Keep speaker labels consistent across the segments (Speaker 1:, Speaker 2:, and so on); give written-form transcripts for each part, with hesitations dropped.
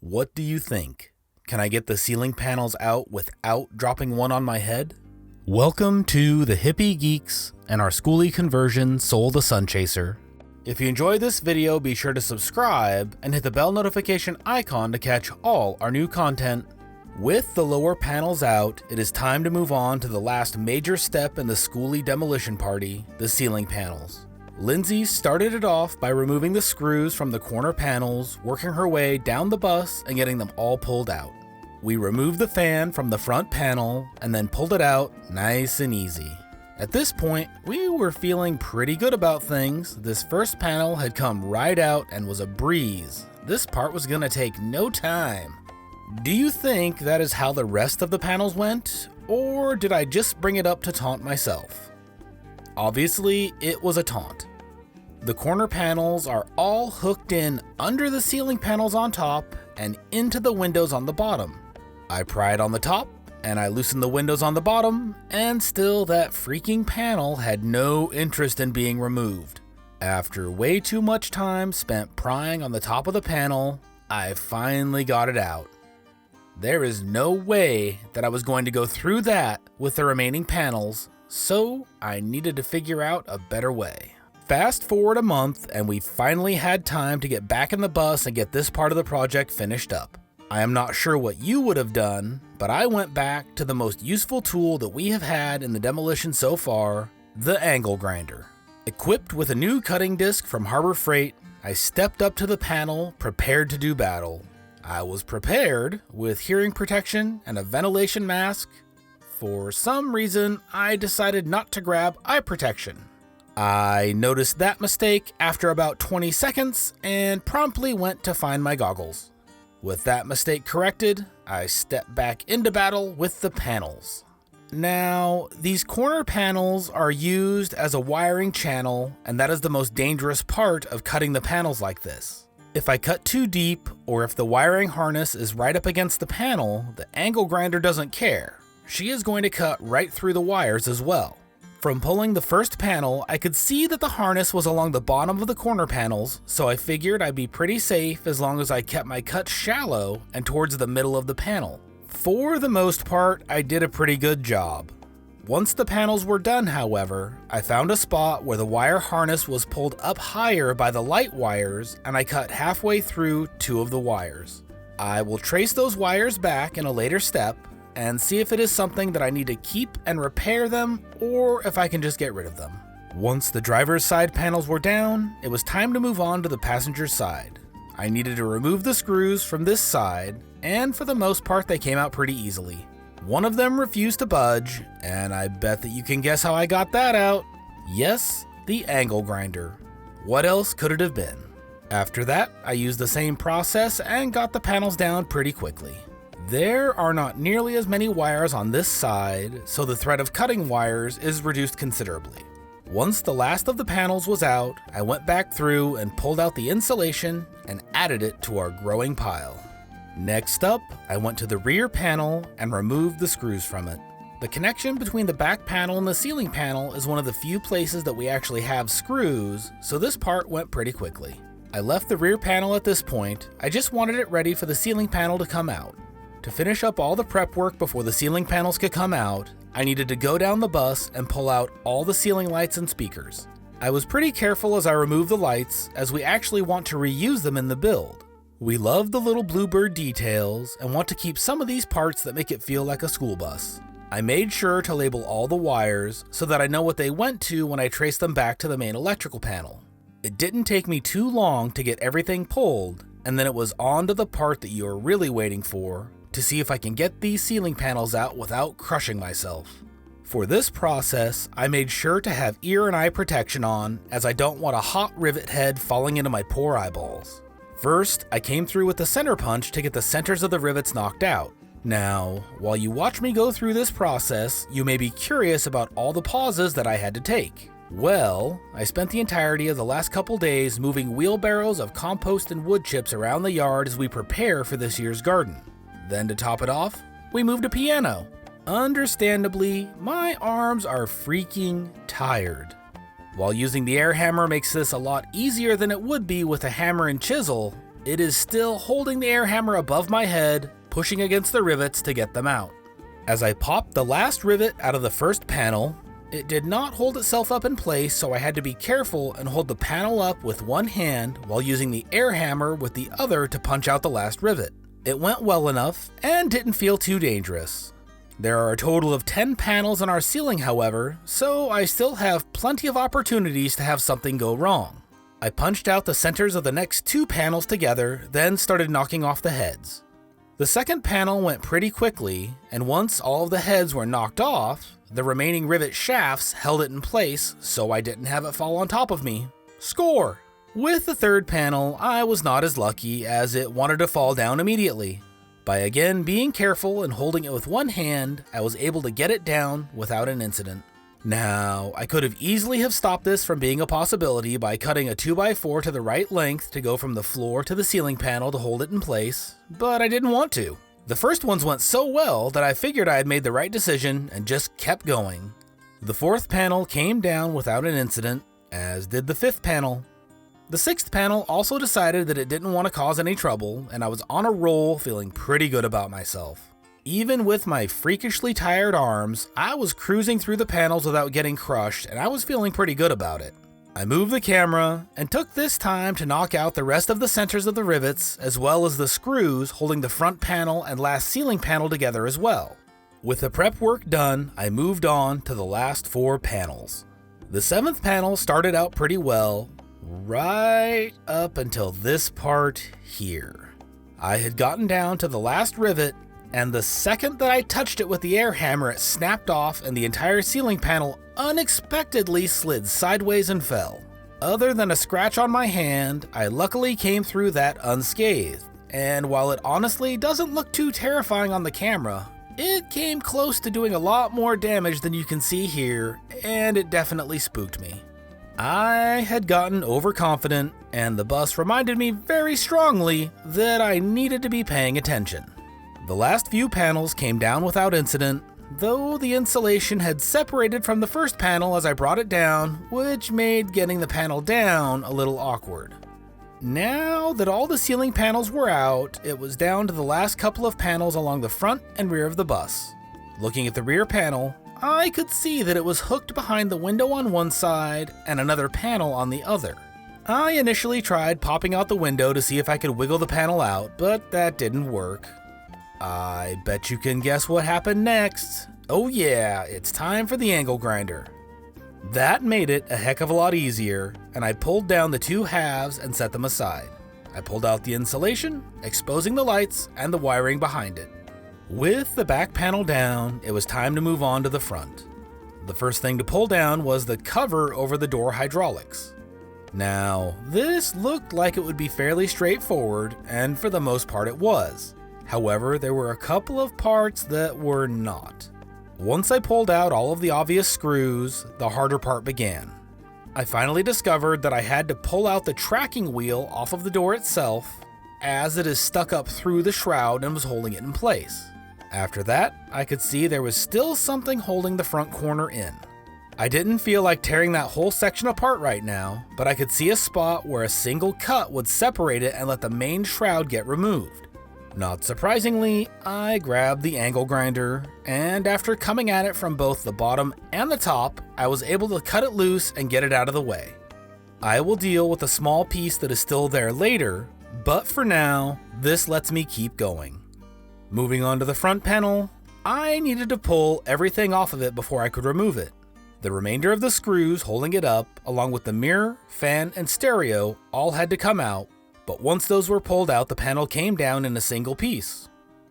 Speaker 1: What do you think? Can I get the ceiling panels out without dropping one on my head? Welcome to the Hippie, Geeks, and our Skoolie Conversion Soul the Sun Chaser. If you enjoyed this video, be sure to subscribe and hit the bell notification icon to catch all our new content. With the lower panels out, it is time to move on to the last major step in the Skoolie demolition party, the ceiling panels. Lindsay started it off by removing the screws from the corner panels, working her way down the bus and getting them all pulled out. We removed the fan from the front panel and then pulled it out nice and easy. At this point, we were feeling pretty good about things. This first panel had come right out and was a breeze. This part was gonna take no time. Do you think that is how the rest of the panels went? Or did I just bring it up to taunt myself? Obviously, it was a taunt. The corner panels are all hooked in under the ceiling panels on top and into the windows on the bottom. I pried on the top and I loosened the windows on the bottom, and still that freaking panel had no interest in being removed. After way too much time spent prying on the top of the panel, I finally got it out. There is no way that I was going to go through that with the remaining panels, so I needed to figure out a better way. Fast forward a month and we finally had time to get back in the bus and get this part of the project finished up. I am not sure what you would have done, but I went back to the most useful tool that we have had in the demolition so far, the angle grinder. Equipped with a new cutting disc from Harbor Freight, I stepped up to the panel prepared to do battle. I was prepared with hearing protection and a ventilation mask. For some reason, I decided not to grab eye protection. I noticed that mistake after about 20 seconds and promptly went to find my goggles. With that mistake corrected, I stepped back into battle with the panels. Now, these corner panels are used as a wiring channel, and that is the most dangerous part of cutting the panels like this. If I cut too deep, or if the wiring harness is right up against the panel, the angle grinder doesn't care. She is going to cut right through the wires as well. From pulling the first panel, I could see that the harness was along the bottom of the corner panels, so I figured I'd be pretty safe as long as I kept my cut shallow and towards the middle of the panel. For the most part, I did a pretty good job. Once the panels were done, however, I found a spot where the wire harness was pulled up higher by the light wires, and I cut halfway through two of the wires. I will trace those wires back in a later step and see if it is something that I need to keep and repair them, or if I can just get rid of them. Once the driver's side panels were down, it was time to move on to the passenger's side. I needed to remove the screws from this side, and for the most part they came out pretty easily. One of them refused to budge, and I bet that you can guess how I got that out. Yes, the angle grinder. What else could it have been? After that, I used the same process and got the panels down pretty quickly. There are not nearly as many wires on this side, so the threat of cutting wires is reduced considerably. Once the last of the panels was out, I went back through and pulled out the insulation and added it to our growing pile. Next up, I went to the rear panel and removed the screws from it. The connection between the back panel and the ceiling panel is one of the few places that we actually have screws, so this part went pretty quickly. I left the rear panel at this point. I just wanted it ready for the ceiling panel to come out. To finish up all the prep work before the ceiling panels could come out, I needed to go down the bus and pull out all the ceiling lights and speakers. I was pretty careful as I removed the lights, as we actually want to reuse them in the build. We love the little bluebird details and want to keep some of these parts that make it feel like a school bus. I made sure to label all the wires so that I know what they went to when I trace them back to the main electrical panel. It didn't take me too long to get everything pulled, and then it was on to the part that you are really waiting for, to see if I can get these ceiling panels out without crushing myself. For this process, I made sure to have ear and eye protection on, as I don't want a hot rivet head falling into my poor eyeballs. First, I came through with the center punch to get the centers of the rivets knocked out. Now, while you watch me go through this process, you may be curious about all the pauses that I had to take. Well, I spent the entirety of the last couple days moving wheelbarrows of compost and wood chips around the yard as we prepare for this year's garden. Then to top it off, we moved a piano. Understandably, my arms are freaking tired. While using the air hammer makes this a lot easier than it would be with a hammer and chisel, it is still holding the air hammer above my head, pushing against the rivets to get them out. As I popped the last rivet out of the first panel, it did not hold itself up in place, so I had to be careful and hold the panel up with one hand while using the air hammer with the other to punch out the last rivet. It went well enough and didn't feel too dangerous. There are a total of 10 panels on our ceiling, however, so I still have plenty of opportunities to have something go wrong. I punched out the centers of the next 2 panels together, then started knocking off the heads. The second panel went pretty quickly, and once all of the heads were knocked off, the remaining rivet shafts held it in place so I didn't have it fall on top of me. Score! With the third panel, I was not as lucky as it wanted to fall down immediately. By again being careful and holding it with one hand, I was able to get it down without an incident. Now, I could have easily have stopped this from being a possibility by cutting a 2x4 to the right length to go from the floor to the ceiling panel to hold it in place, but I didn't want to. The first ones went so well that I figured I had made the right decision and just kept going. The fourth panel came down without an incident, as did the fifth panel. The sixth panel also decided that it didn't want to cause any trouble, and I was on a roll feeling pretty good about myself. Even with my freakishly tired arms, I was cruising through the panels without getting crushed, and I was feeling pretty good about it. I moved the camera and took this time to knock out the rest of the centers of the rivets, as well as the screws holding the front panel and last ceiling panel together as well. With the prep work done, I moved on to the last 4 panels. The 7th panel started out pretty well, right up until this part here. I had gotten down to the last rivet, and the second that I touched it with the air hammer, it snapped off and the entire ceiling panel unexpectedly slid sideways and fell. Other than a scratch on my hand, I luckily came through that unscathed, and while it honestly doesn't look too terrifying on the camera, it came close to doing a lot more damage than you can see here, and it definitely spooked me. I had gotten overconfident, and the bus reminded me very strongly that I needed to be paying attention. The last few panels came down without incident, though the insulation had separated from the first panel as I brought it down, which made getting the panel down a little awkward. Now that all the ceiling panels were out, it was down to the last couple of panels along the front and rear of the bus. Looking at the rear panel, I could see that it was hooked behind the window on one side and another panel on the other. I initially tried popping out the window to see if I could wiggle the panel out, but that didn't work. I bet you can guess what happened next. Oh yeah, it's time for the angle grinder. That made it a heck of a lot easier, and I pulled down the 2 halves and set them aside. I pulled out the insulation, exposing the lights and the wiring behind it. With the back panel down, it was time to move on to the front. The first thing to pull down was the cover over the door hydraulics. Now, this looked like it would be fairly straightforward, and for the most part it was. However, there were a couple of parts that were not. Once I pulled out all of the obvious screws, the harder part began. I finally discovered that I had to pull out the tracking wheel off of the door itself, as it is stuck up through the shroud and was holding it in place. After that, I could see there was still something holding the front corner in. I didn't feel like tearing that whole section apart right now, but I could see a spot where a single cut would separate it and let the main shroud get removed. Not surprisingly, I grabbed the angle grinder, and after coming at it from both the bottom and the top, I was able to cut it loose and get it out of the way. I will deal with a small piece that is still there later, but for now, this lets me keep going. Moving on to the front panel, I needed to pull everything off of it before I could remove it. The remainder of the screws holding it up, along with the mirror, fan, and stereo, all had to come out, but once those were pulled out, the panel came down in a single piece.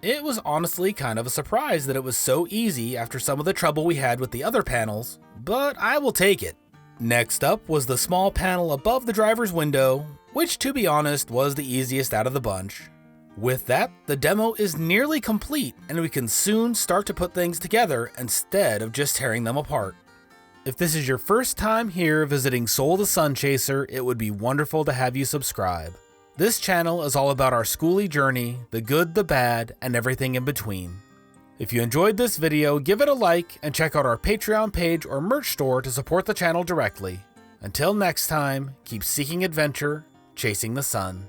Speaker 1: It was honestly kind of a surprise that it was so easy after some of the trouble we had with the other panels, but I will take it. Next up was the small panel above the driver's window, which to be honest was the easiest out of the bunch. With that, the demo is nearly complete and we can soon start to put things together instead of just tearing them apart. If this is your first time here visiting Soul the Sunchaser, it would be wonderful to have you subscribe. This channel is all about our Skoolie journey, the good, the bad, and everything in between. If you enjoyed this video, give it a like and check out our Patreon page or merch store to support the channel directly. Until next time, keep seeking adventure, chasing the sun.